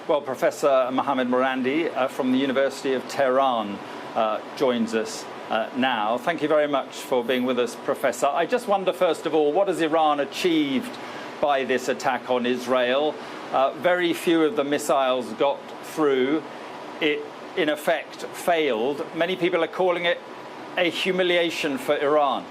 Well, Professor Mohammad Marandi from the University of Tehran joins us now. Thank you very much for being with us, Professor. I just wonder, first of all, what has Iran achieved by this attack on Israel? Very few of the missiles got through. It, in effect, failed. Many people are calling it a humiliation for Iran.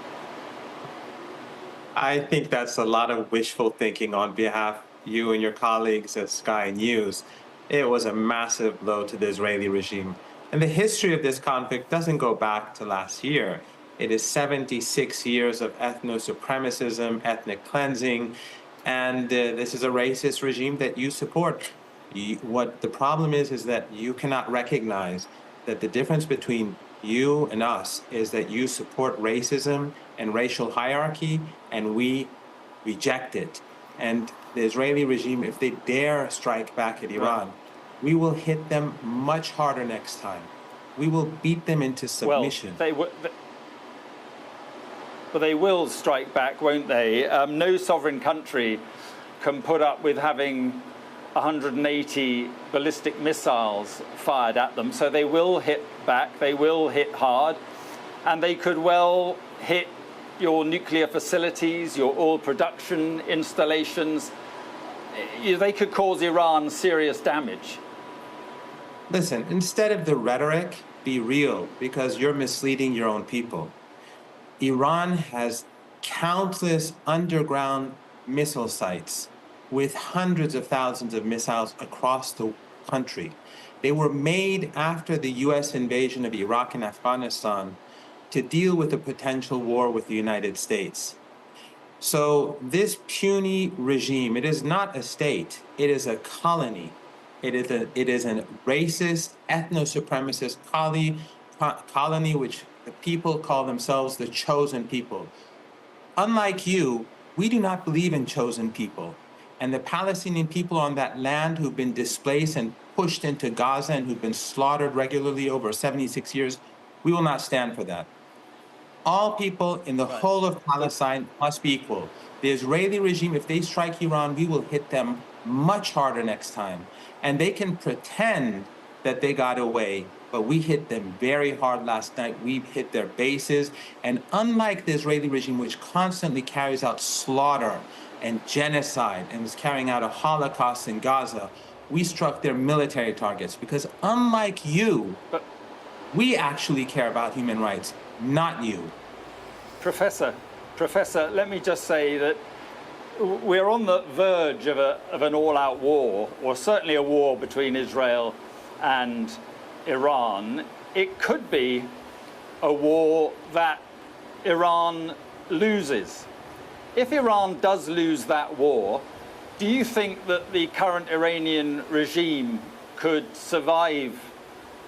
I think that's a lot of wishful thinking on behalf of you and your colleagues at Sky News. It was a massive blow to the Israeli regime. And the history of this conflict doesn't go back to last year. It is 76 years of ethno-supremacism, ethnic cleansing, and this is a racist regime that you support. What the problem is that you cannot recognize that the difference between you and us is that you support racism and racial hierarchy, and we reject it. And the Israeli regime, if they dare strike back at Iran, we will hit them much harder next time. We will beat them into submission. Well, they will strike back, won't they? No sovereign country can put up with having 180 ballistic missiles fired at them. So they will hit back, they will hit hard, and they could well hit your nuclear facilities, your oil production installations. They could cause Iran serious damage. Listen, instead of the rhetoric, be real, because you're misleading your own people. Iran has countless underground missile sites with hundreds of thousands of missiles across the country. They were made after the US invasion of Iraq and Afghanistan to deal with a potential war with the United States. So this puny regime, it is not a state, it is a colony. It is a racist, ethno-supremacist colony which the people call themselves the chosen people. Unlike you, we do not believe in chosen people. And the Palestinian people on that land who've been displaced and pushed into Gaza and who've been slaughtered regularly over 76 years, we will not stand for that. All people in the whole of Palestine must be equal. The Israeli regime, if they strike Iran, we will hit them much harder next time. And they can pretend that they got away, but we hit them very hard last night. We hit their bases. And unlike the Israeli regime, which constantly carries out slaughter and genocide and is carrying out a Holocaust in Gaza, we struck their military targets because unlike you, we actually care about human rights, not you. Professor, let me just say that we're on the verge of an all-out war, or certainly a war between Israel and Iran. It could be a war that Iran loses. If Iran does lose that war, do you think that the current Iranian regime could survive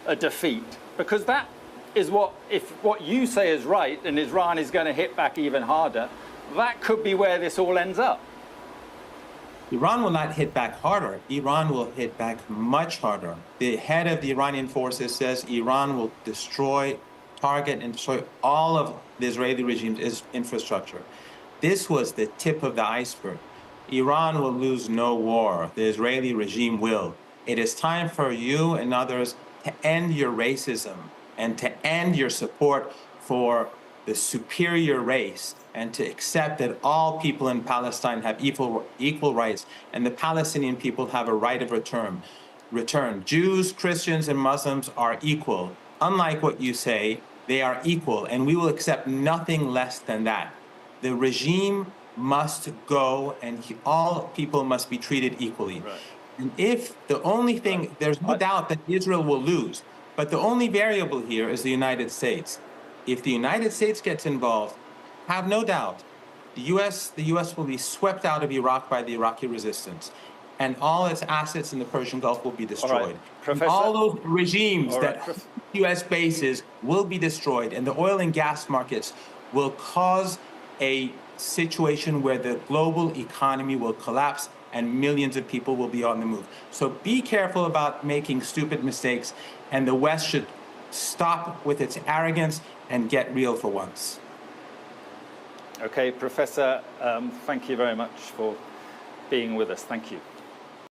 a defeat? Because that is if what you say is right and Iran is going to hit back even harder, that could be where this all ends up. Iran will not hit back harder. Iran will hit back much harder. The head of the Iranian forces says Iran will target and destroy all of the Israeli regime's infrastructure. This was the tip of the iceberg. Iran will lose no war. The Israeli regime will. It is time for you and others to end your racism and to end your support for the superior race and to accept that all people in Palestine have equal rights and the Palestinian people have a right of return. Jews, Christians, and Muslims are equal. Unlike what you say, they are equal, and we will accept nothing less than that. The regime must go, and all people must be treated equally. Right. And if the only thing, there's no doubt that Israel will lose, but the only variable here is the United States. If the United States gets involved, have no doubt, the U.S. will be swept out of Iraq by the Iraqi resistance, and all its assets in the Persian Gulf will be destroyed. All those regimes that U.S. bases will be destroyed, and the oil and gas markets will cause a situation where the global economy will collapse and millions of people will be on the move. So be careful about making stupid mistakes, and the West should stop with its arrogance and get real for once. Okay, Professor, thank you very much for being with us. Thank you.